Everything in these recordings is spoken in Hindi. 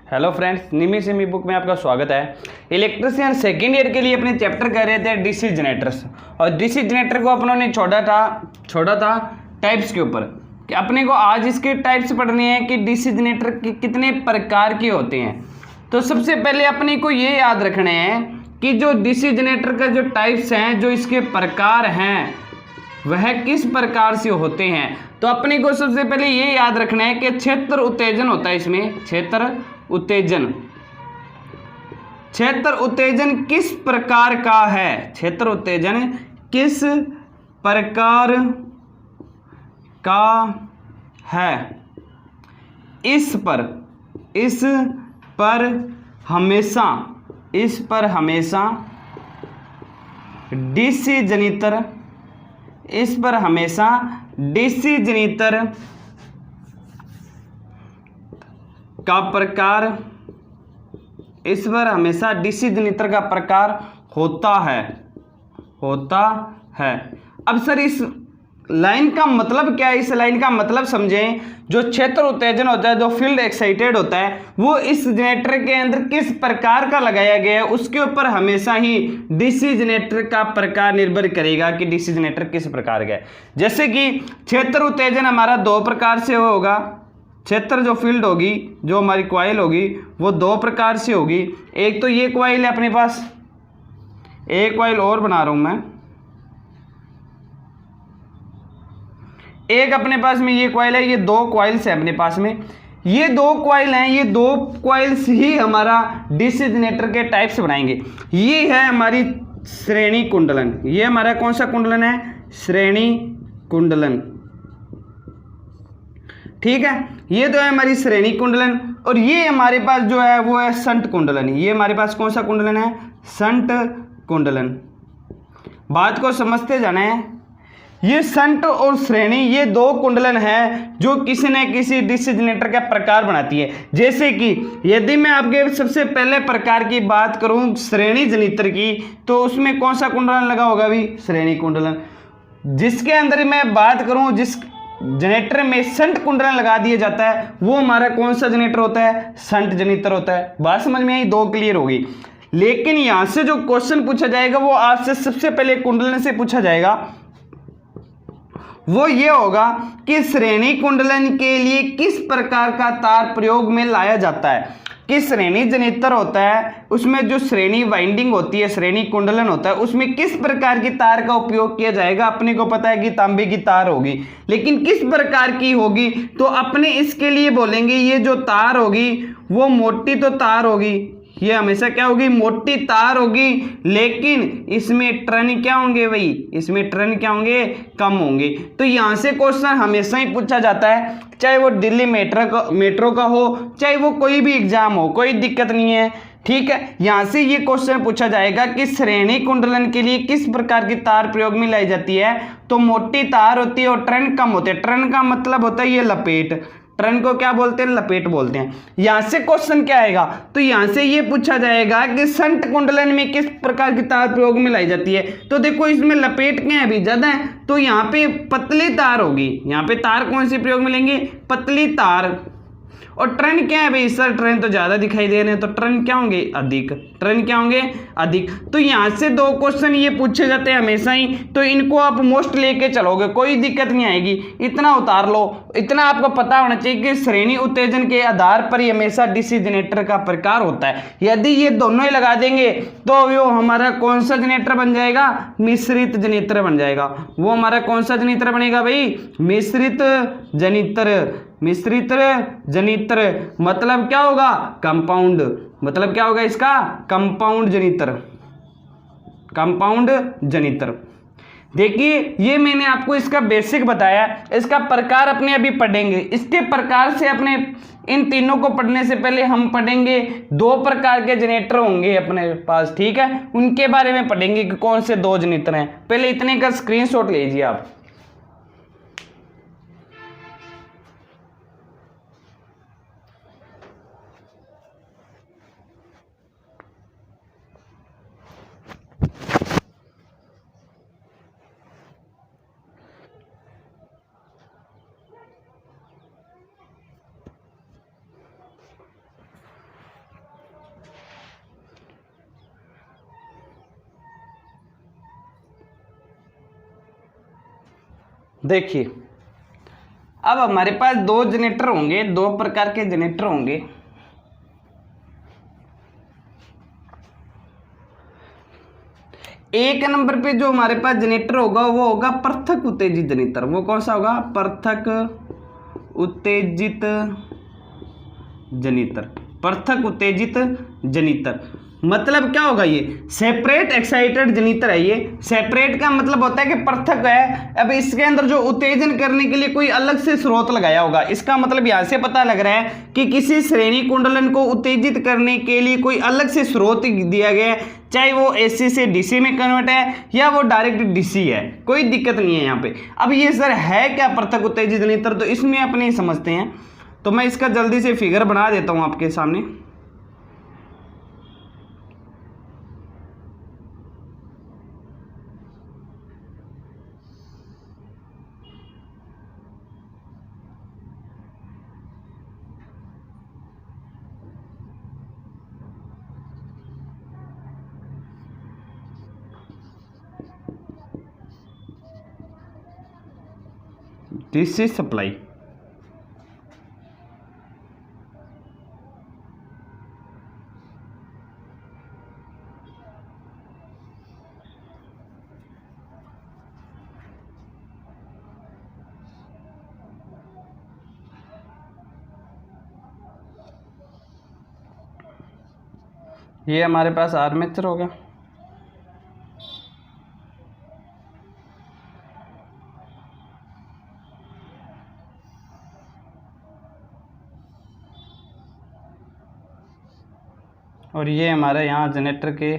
हेलो फ्रेंड्स, निमी सेमी बुक में आपका स्वागत है। इलेक्ट्रिशियन सेकेंड ईयर के लिए अपने चैप्टर कर रहे थे डीसी जनरेटर्स, और डीसी जनरेटर को अपनों ने छोड़ा था टाइप्स के ऊपर कि अपने को आज इसके टाइप्स पढ़ने हैं कि डीसी जनरेटर कितने प्रकार के होते हैं। तो सबसे पहले अपने को ये याद रखने हैं कि जो डीसी जनरेटर का जो टाइप्स हैं, जो इसके प्रकार हैं, वह किस प्रकार से होते हैं। तो अपने को सबसे पहले ये याद रखना है कि क्षेत्र उत्तेजन होता है। इसमें क्षेत्र उत्तेजन किस प्रकार का है, क्षेत्र उत्तेजन किस प्रकार का है। इस पर हमेशा डीसी जनितर का प्रकार, इस पर हमेशा डीसी जनितर का प्रकार होता है। अब सर इस लाइन का मतलब क्या है? इस लाइन का मतलब समझें। जो क्षेत्र उत्तेजन होता है, जो फील्ड एक्साइटेड होता है, वो इस जनरेटर के अंदर किस प्रकार का लगाया गया है, उसके ऊपर हमेशा ही डीसी जनरेटर का प्रकार निर्भर करेगा कि डीसी जनरेटर किस प्रकार का है। जैसे कि क्षेत्र उत्तेजन हमारा दो प्रकार से होगा। क्षेत्र जो फील्ड होगी, जो हमारी कॉइल होगी, वो दो प्रकार से होगी। एक तो ये कॉइल है अपने पास, एक कॉइल और बना रहा हूं मैं, एक अपने पास में ये कॉइल है। ये दो कॉइल्स है अपने पास में, ये दो कॉइल हैं। ये दो कॉइल्स ही हमारा डीसी जनरेटर के टाइप्स बनाएंगे। ये है हमारी श्रेणी कुंडलन। ये हमारा कौन सा कुंडलन है? श्रेणी कुंडलन। ठीक है, ये तो है हमारी श्रेणी कुंडलन। और ये हमारे पास जो है वो है संट कुंडलन। ये हमारे पास कौन सा कुंडलन है? संट कुंडलन। बात को समझते जाना है। ये संट और श्रेणी, ये दो कुंडलन है जो किसी न किसी डीसी जनरेटर का प्रकार बनाती है। जैसे कि यदि मैं आपके सबसे पहले प्रकार की बात करूं श्रेणी जनित्र की, तो उसमें कौन सा कुंडलन लगा होगा? भी श्रेणी कुंडलन। जिसके अंदर मैं बात करूं, जिस जनरेटर में संट कुंडलन लगा दिया जाता है, वो हमारा कौन सा जनरेटर होता है? संट जनरेटर होता है। बात समझ में आई? दो क्लियर होगी। लेकिन यहां से जो क्वेश्चन पूछा जाएगा वो आपसे सबसे पहले कुंडलन से पूछा जाएगा। वो ये होगा कि श्रेणी कुंडलन के लिए किस प्रकार का तार प्रयोग में लाया जाता है। कि श्रेणी जनरेटर होता है, उसमें जो श्रेणी वाइंडिंग होती है, श्रेणी कुंडलन होता है, उसमें किस प्रकार की तार का उपयोग किया जाएगा। अपने को पता है कि तांबे की तार होगी, लेकिन किस प्रकार की होगी, तो अपने इसके लिए बोलेंगे ये जो तार होगी वो मोटी तो तार होगी। ये हमेशा क्या होगी? मोटी तार होगी। लेकिन इसमें टर्न क्या होंगे भाई? इसमें टर्न क्या होंगे? कम होंगे। तो यहां से क्वेश्चन हमेशा ही पूछा जाता है, चाहे वो दिल्ली मेट्रो का हो, चाहे वो कोई भी एग्जाम हो, कोई दिक्कत नहीं है। ठीक है, यहां से ये क्वेश्चन पूछा जाएगा कि श्रेणी कुंडलन के लिए किस प्रकार की तार प्रयोग में लाई जाती है। तो मोटी तार होती है और टर्न कम होते हैं। टर्न का मतलब होता है ये लपेट। टर्न को क्या बोलते हैं? लपेट बोलते हैं। यहां से क्वेश्चन क्या आएगा? तो यहां से ये पूछा जाएगा कि संट कुंडलन में किस प्रकार की तार प्रयोग में लाई जाती है। तो देखो इसमें लपेट क्या है? अभी ज्यादा है, तो यहाँ पे पतली तार होगी। यहाँ पे तार कौन सी प्रयोग में लेंगे? पतली तार। और टर्न क्या है भाई? सर टर्न तो ज्यादा दिखाई दे रहे हैं, तो टर्न क्या होंगे? अधिक। टर्न क्या होंगे? अधिक। तो यहां से दो क्वेश्चन ये पूछे जाते हैं हमेशा ही, तो इनको आप मोस्ट लेके चलोगे, कोई दिक्कत नहीं आएगी। इतना उतार लो, इतना आपको पता होना चाहिए कि श्रेणी उत्तेजन के आधार पर ही हमेशा डीसी जनरेटर का प्रकार होता है। यदि ये दोनों ही लगा देंगे तो वो हमारा कौन सा जनरेटर बन जाएगा? मिश्रित जनरेटर बन जाएगा। वो हमारा कौन सा जनरेटर बनेगा भाई? मिश्रित जनरेटर। मिश्रित जनित्र मतलब क्या होगा? कंपाउंड। मतलब क्या होगा इसका? कंपाउंड जनित्र। कंपाउंड जनित्र। देखिए ये मैंने आपको इसका बेसिक बताया, इसका प्रकार अपने अभी पढ़ेंगे। इसके प्रकार से अपने इन तीनों को पढ़ने से पहले हम पढ़ेंगे दो प्रकार के जनरेटर होंगे अपने पास। ठीक है, उनके बारे में पढ़ेंगे कि कौन से दो जनरेटर हैं। पहले इतने का स्क्रीनशॉट लीजिए आप। देखिए अब हमारे पास दो जनरेटर होंगे, दो प्रकार के जनरेटर होंगे। एक नंबर पे जो हमारे पास जनरेटर होगा वो होगा पृथक उत्तेजित जनरेटर। वो कौन सा होगा? पृथक उत्तेजित जनरेटर। पृथक उत्तेजित जनरेटर मतलब क्या होगा? ये सेपरेट एक्साइटेड जनरेटर है। ये सेपरेट का मतलब होता है कि पृथक है। अब इसके अंदर जो उत्तेजन करने के लिए कोई अलग से स्रोत लगाया होगा। इसका मतलब यहां से पता लग रहा है कि किसी श्रेणी कुंडलन को उत्तेजित करने के लिए कोई अलग से स्रोत दिया गया है, चाहे वो एसी से डीसी में कन्वर्ट है या वो डायरेक्ट डीसी है, कोई दिक्कत नहीं है यहाँ पे। अब ये सर है क्या पृथक उत्तेजित जनरेटर? तो इसमें अपने समझते हैं। तो मैं इसका जल्दी से फिगर बना देता हूं आपके सामने। डीसी सप्लाई, ये हमारे पास आर्मेचर हो गया। और ये हमारा यहाँ जनरेटर के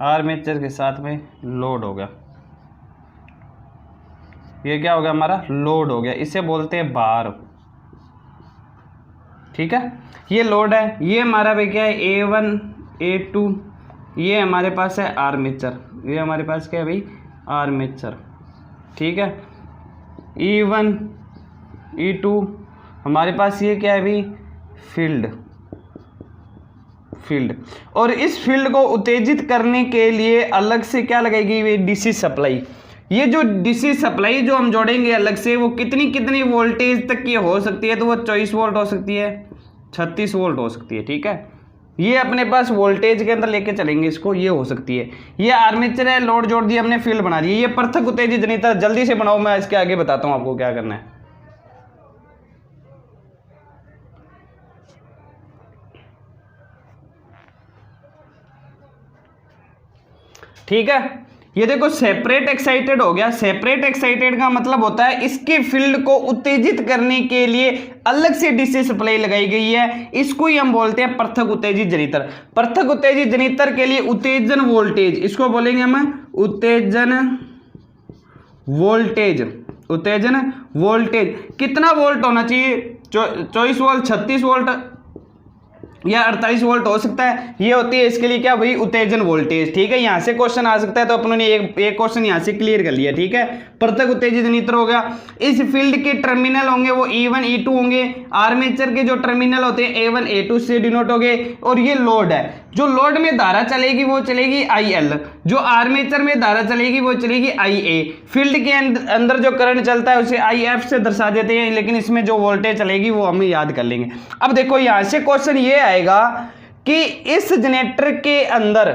आर्मेचर के साथ में लोड हो गया। ये क्या हो गया? हमारा लोड हो गया। इसे बोलते हैं बार। ठीक है, ये लोड है। ये हमारा भी क्या है? A1 A2। ये हमारे पास है आर्मेचर। ये हमारे पास क्या है भाई? आर्मेचर। ठीक है, E1 E2 हमारे पास ये क्या है भाई? फील्ड। और इस फील्ड को उत्तेजित करने के लिए अलग से क्या लगाएगी? वे डीसी सप्लाई। ये जो डीसी सप्लाई जो हम जोड़ेंगे अलग से, वो कितनी वोल्टेज तक की हो सकती है? तो वो 24 वोल्ट हो सकती है, 36 वोल्ट हो सकती है। ठीक है, ये अपने पास वोल्टेज के अंदर लेके चलेंगे इसको। ये हो सकती है। ये आर्मेचर है, लोड जोड़ दिया हमने, फील्ड बना दी। ये पृथक उत्तेजित जनरेटर जल्दी से बनाओ, मैं इसके आगे बताता हूं आपको क्या करना है। ठीक है, ये देखो सेपरेट एक्साइटेड हो गया। सेपरेट एक्साइटेड का मतलब होता है इसके फील्ड को उत्तेजित करने के लिए अलग से डीसी सप्लाई लगाई गई है। इसको ही हम बोलते हैं पृथक उत्तेजित जनरेटर। पृथक उत्तेजित जनरेटर के लिए उत्तेजन वोल्टेज, इसको बोलेंगे हम उत्तेजन वोल्टेज। उत्तेजन वोल्टेज कितना वोल्ट होना चाहिए? 24 वोल्ट, 36 वोल्ट या 48 वोल्ट हो सकता है। ये होती है इसके लिए क्या भाई? उत्तेजन वोल्टेज। ठीक है, यहां से क्वेश्चन आ सकता है, तो अपन ने एक क्वेश्चन यहां से क्लियर कर लिया। ठीक है, पृथक उत्तेजित जनरेटर हो गया। इस फील्ड के टर्मिनल होंगे वो E1 E2 होंगे। आर्मेचर के जो टर्मिनल होते हैं A1 A2 से डिनोट हो गए। और ये लोड है, जो लोड में धारा चलेगी वो चलेगी IL, जो आर्मेचर में धारा चलेगी वो चलेगी IA। फील्ड के अंदर जो करंट चलता है उसे IF से दर्शा देते हैं, लेकिन इसमें जो वोल्टेज चलेगी वो हम याद कर लेंगे। अब देखो यहां से क्वेश्चन ये आएगा कि इस जनरेटर के अंदर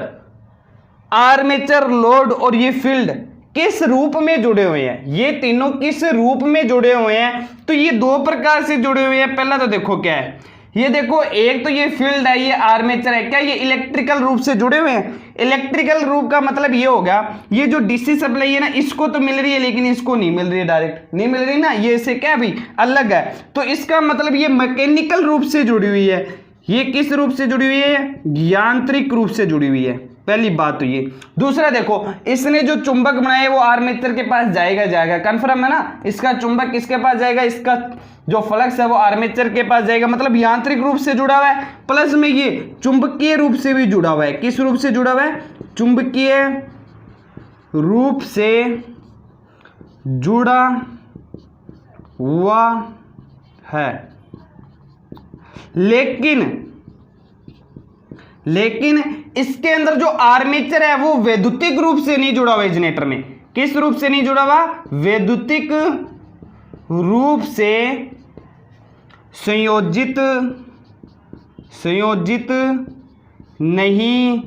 आर्मेचर, लोड और ये फील्ड किस रूप में जुड़े हुए हैं? ये तीनों किस रूप में जुड़े हुए हैं? तो ये दो प्रकार से जुड़े हुए हैं। पहला तो देखो क्या है, ये देखो, एक तो ये फील्ड है, ये आर्मेचर है। क्या ये इलेक्ट्रिकल रूप से जुड़े हुए हैं? इलेक्ट्रिकल रूप का मतलब ये होगा, ये जो डीसी सप्लाई है ना, इसको तो मिल रही है लेकिन इसको नहीं मिल रही है, डायरेक्ट नहीं मिल रही ना, ये इससे क्या भी अलग है। तो इसका मतलब ये मैकेनिकल रूप से जुड़ी हुई है। ये किस रूप से जुड़ी हुई है? यांत्रिक रूप से जुड़ी हुई है। पहली बात तो ये। दूसरा देखो, इसने जो चुंबक बनाया है वो आर्मेचर के पास जाएगा, कंफर्म है ना? इसका चुंबक किसके पास जाएगा? इसका जो फ्लक्स है वो आर्मेचर के पास जाएगा, मतलब यांत्रिक रूप से जुड़ा हुआ है। प्लस में ये चुंबकीय रूप से भी जुड़ा हुआ है। किस रूप से जुड़ा हुआ है? चुंबकीय रूप से जुड़ा हुआ है। लेकिन इसके अंदर जो आर्मेचर है वो वैद्युतिक रूप से नहीं जुड़ा हुआ है जनरेटर में। किस रूप से नहीं जुड़ा हुआ? वैद्युतिक रूप से संयोजित नहीं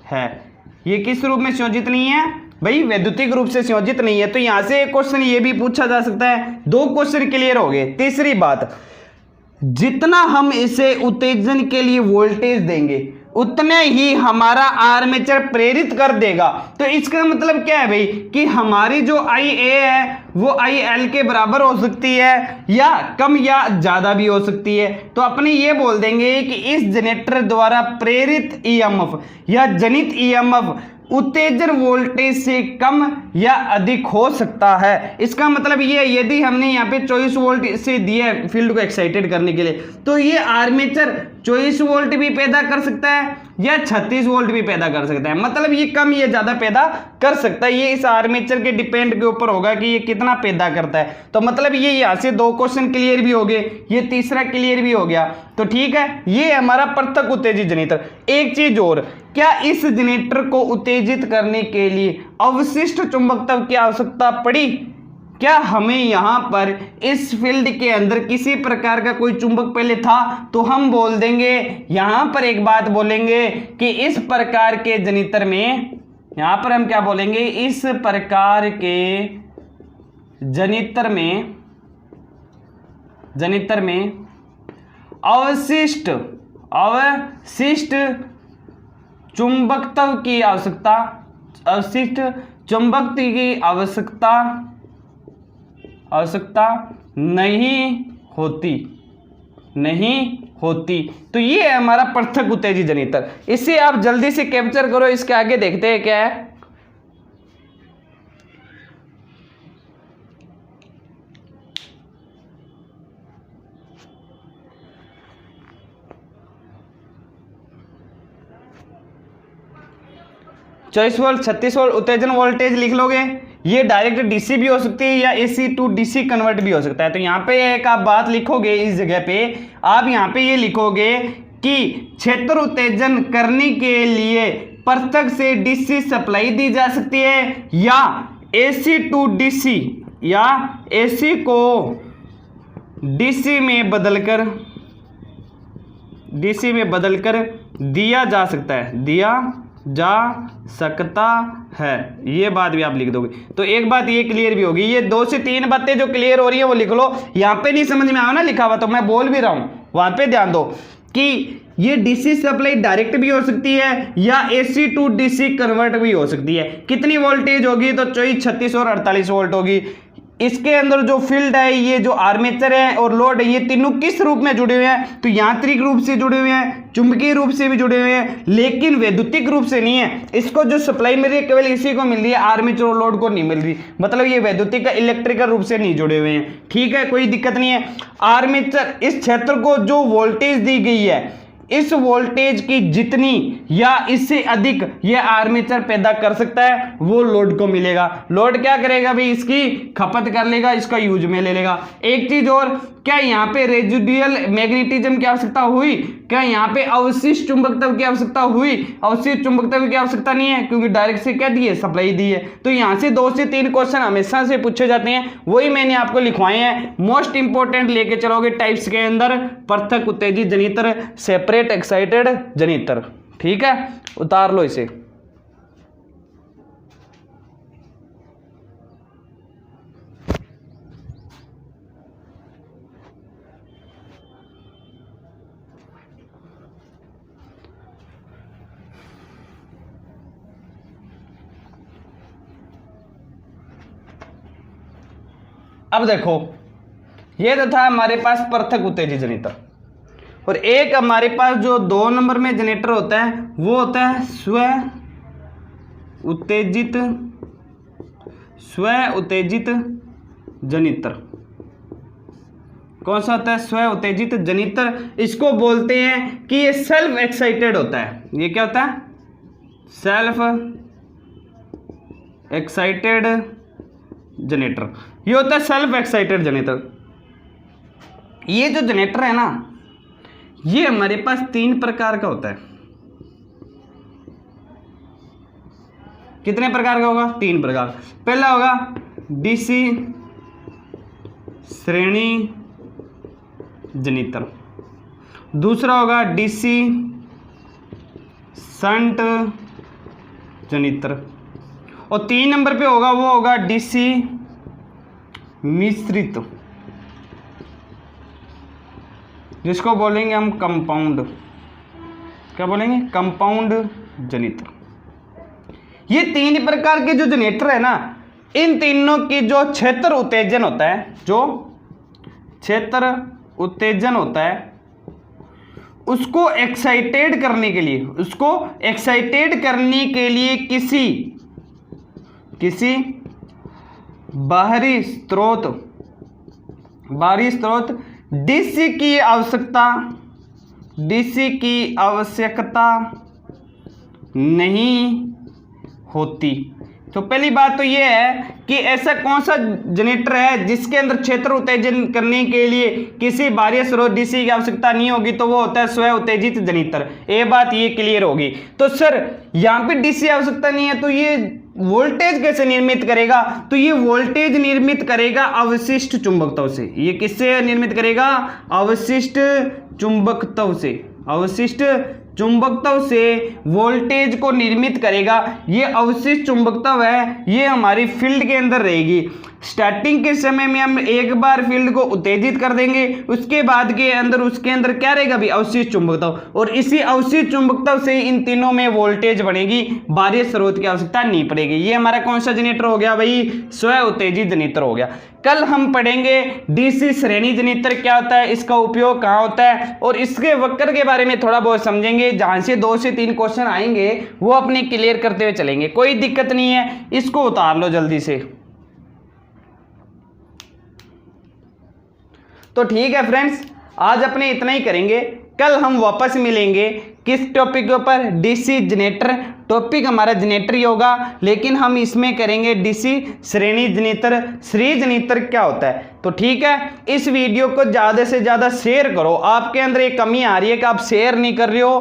है। ये किस रूप में संयोजित नहीं है भाई? वैद्युतिक रूप से संयोजित नहीं है। तो यहां से एक क्वेश्चन ये भी पूछा जा सकता है। 2 क्वेश्चन क्लियर हो गए। तीसरी बात, जितना हम इसे उत्तेजन के लिए वोल्टेज देंगे उतने ही हमारा आर्मेचर प्रेरित कर देगा। तो इसका मतलब क्या है भाई कि हमारी जो IA है वो IL के बराबर हो सकती है या कम या ज्यादा भी हो सकती है। तो अपने ये बोल देंगे कि इस जनरेटर द्वारा प्रेरित EMF या जनित EMF उत्तेजन वोल्टेज से कम या अधिक हो सकता है। इसका मतलब ये है, यदि हमने यहाँ पे 24 वोल्ट से दिया है फील्ड को एक्साइटेड करने के लिए, तो ये आर्मेचर 24 वोल्ट भी पैदा कर सकता है या 36 वोल्ट भी पैदा कर सकता है। मतलब ये कम या ज्यादा पैदा कर सकता है। ये इस आर्मेचर के डिपेंड के ऊपर होगा कि ये कितना पैदा करता है। तो मतलब ये यहाँ से 2 क्वेश्चन क्लियर भी हो गए, ये तीसरा क्लियर भी हो गया। तो ठीक है, ये हमारा पृथक उत्तेजित जनरेटर। एक चीज और, क्या इस जनरेटर को उत्तेजित करने के लिए अवशिष्ट चुंबकत्व की आवश्यकता पड़ी? क्या हमें यहां पर इस फील्ड के अंदर किसी प्रकार का कोई चुंबक पहले था? तो हम बोल देंगे, यहां पर एक बात बोलेंगे कि इस प्रकार के जनरेटर में, यहां पर हम क्या बोलेंगे, इस प्रकार के जनरेटर में अवशिष्ट चुंबकत्व की आवश्यकता, अवशिष्ट चुंबकत्व की आवश्यकता नहीं होती। तो ये है हमारा पृथक उत्तेजित जनरेटर। इसे आप जल्दी से कैप्चर करो। इसके आगे देखते हैं क्या है। चौबीस वोल्ट 36 वोल्ट उत्तेजन वोल्टेज लिख लोगे। ये डायरेक्ट डीसी भी हो सकती है या AC टू DC कन्वर्ट भी हो सकता है। तो यहाँ पे एक आप बात लिखोगे, इस जगह पे आप यहाँ पे ये लिखोगे कि क्षेत्र उत्तेजन करने के लिए पृथक से DC सप्लाई दी जा सकती है या AC टू DC या AC को DC में बदलकर दिया जा सकता है। ये बात भी आप लिख दोगे। तो एक बात ये क्लियर भी होगी। ये 2 से 3 बातें जो क्लियर हो रही है वो लिख लो। यहाँ पे नहीं समझ में आया ना लिखा हुआ, तो मैं बोल भी रहा हूं, वहां पे ध्यान दो कि ये DC सप्लाई डायरेक्ट भी हो सकती है या AC टू DC कन्वर्ट भी हो सकती है। कितनी वोल्टेज होगी? तो 24, 36 और 48 वोल्ट होगी। इसके अंदर जो फील्ड है, ये जो आर्मेचर है और लोड है, ये तीनों किस रूप में जुड़े हुए हैं? तो यांत्रिक रूप से जुड़े हुए हैं, चुंबकीय रूप से भी जुड़े हुए हैं, लेकिन वैद्युतिक रूप से नहीं है। इसको जो सप्लाई मिल रही है केवल इसी को मिल रही है, आर्मेचर और लोड को नहीं मिल रही। मतलब ये वैद्युतिक का इलेक्ट्रिकल रूप से नहीं जुड़े हुए हैं। ठीक है, कोई दिक्कत नहीं है। आर्मेचर इस क्षेत्र को जो वोल्टेज दी गई है, इस वोल्टेज की जितनी या इससे अधिक यह आर्मेचर पैदा कर सकता है वो लोड को मिलेगा। लोड क्या करेगा भाई? इसकी खपत कर लेगा, इसका यूज में ले लेगा। एक चीज और, क्या यहाँ पे रेजिडुअल मैग्नेटिज्म की आवश्यकता हुई? क्या यहाँ पे अवशिष्ट चुंबकत्व की आवश्यकता हुई? अवशिष्ट चुंबकत्व की आवश्यकता नहीं है, क्योंकि डायरेक्ट से क्या दी है? सप्लाई दी है। तो यहाँ से 2 से 3 क्वेश्चन हमेशा से पूछे जाते हैं, वही मैंने आपको लिखवाए हैं। मोस्ट इंपोर्टेंट लेके चलोगे टाइप्स के अंदर, पृथक उत्तेजित जनरेटर, सेपरेट एक्साइटेड जनरेटर। ठीक है, उतार लो इसे। अब देखो, ये तो था हमारे पास पृथक उत्तेजित जनरेटर, और एक हमारे पास जो 2 नंबर में जनरेटर होता है वो होता है स्व उत्तेजित जनरेटर। कौन सा होता है? स्व उत्तेजित जनरेटर। इसको बोलते हैं कि ये सेल्फ एक्साइटेड होता है। ये क्या होता है? Self excited generator. ये होता है सेल्फ एक्साइटेड जनरेटर। ये जो जनरेटर है ना, ये हमारे पास 3 प्रकार का होता है। कितने प्रकार का होगा? 3 प्रकार। पहला होगा डीसी श्रेणी जनित्र, दूसरा होगा डीसी शंट जनित्र, और 3 नंबर पे होगा वो होगा डीसी मिश्रित, जिसको बोलेंगे हम कंपाउंड। क्या बोलेंगे? कंपाउंड जनित्र। ये 3 प्रकार के जो जनित्र है ना, इन तीनों की जो क्षेत्र उत्तेजन होता है, जो क्षेत्र उत्तेजन होता है, उसको एक्साइटेड करने के लिए, उसको एक्साइटेड करने के लिए किसी बाहरी स्रोत डीसी की आवश्यकता नहीं होती। तो पहली बात तो ये है कि ऐसा कौन सा जनरेटर है जिसके अंदर क्षेत्र उत्तेजन करने के लिए किसी बाहरी स्रोत डीसी की आवश्यकता नहीं होगी, तो वो होता है स्व उत्तेजित जनरेटर। ये बात ये क्लियर होगी। तो सर यहाँ पे डीसी आवश्यकता नहीं है तो ये वोल्टेज कैसे निर्मित करेगा? तो ये वोल्टेज निर्मित करेगा अवशिष्ट चुंबकत्व से। ये किससे निर्मित करेगा? अवशिष्ट चुंबकत्व से। अवशिष्ट चुंबकत्व से वोल्टेज को निर्मित करेगा। ये अवशिष्ट चुंबकत्व है, ये हमारी फील्ड के अंदर रहेगी। स्टार्टिंग के समय में हम एक बार फील्ड को उत्तेजित कर देंगे, उसके बाद के अंदर उसके अंदर क्या रहेगा भी? अवशिष्ट चुंबकत्व, और इसी अवशिष्ट चुंबकत्व से इन तीनों में वोल्टेज बनेगी, बाहरी स्रोत की आवश्यकता नहीं पड़ेगी। ये हमारा कौन सा जनरेटर हो गया भाई? स्व उत्तेजित जनरेटर हो गया। कल हम पढ़ेंगे डीसी श्रेणी जनरेटर क्या होता है, इसका उपयोग कहाँ होता है, और इसके वक्र के बारे में थोड़ा बहुत समझेंगे। जहां से 2 से 3 क्वेश्चन आएंगे वो अपने क्लियर करते हुए चलेंगे, कोई दिक्कत नहीं है। इसको उतार लो जल्दी से। तो ठीक है फ्रेंड्स, आज अपने इतना ही करेंगे। कल हम वापस मिलेंगे किस टॉपिक के ऊपर? DC generator. टॉपिक हमारा जनरेटर ही होगा, लेकिन हम इसमें करेंगे डीसी श्रेणी जनरेटर। श्रेणी जनरेटर क्या होता है? तो ठीक है, इस वीडियो को ज़्यादा से ज़्यादा शेयर करो। आपके अंदर एक कमी आ रही है कि आप शेयर नहीं कर रहे हो,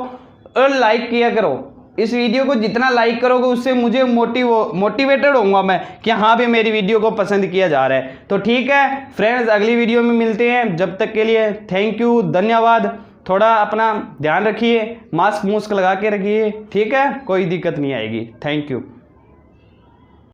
और लाइक किया करो। इस वीडियो को जितना लाइक करोगे उससे मुझे मोटिवेटेड होऊंगा मैं कि हाँ भी मेरी वीडियो को पसंद किया जा रहा है। तो ठीक है फ्रेंड्स, अगली वीडियो में मिलते हैं। जब तक के लिए थैंक यू, धन्यवाद। थोड़ा अपना ध्यान रखिए, मास्क लगा के रखिए, ठीक है? कोई दिक्कत नहीं आएगी। Thank you.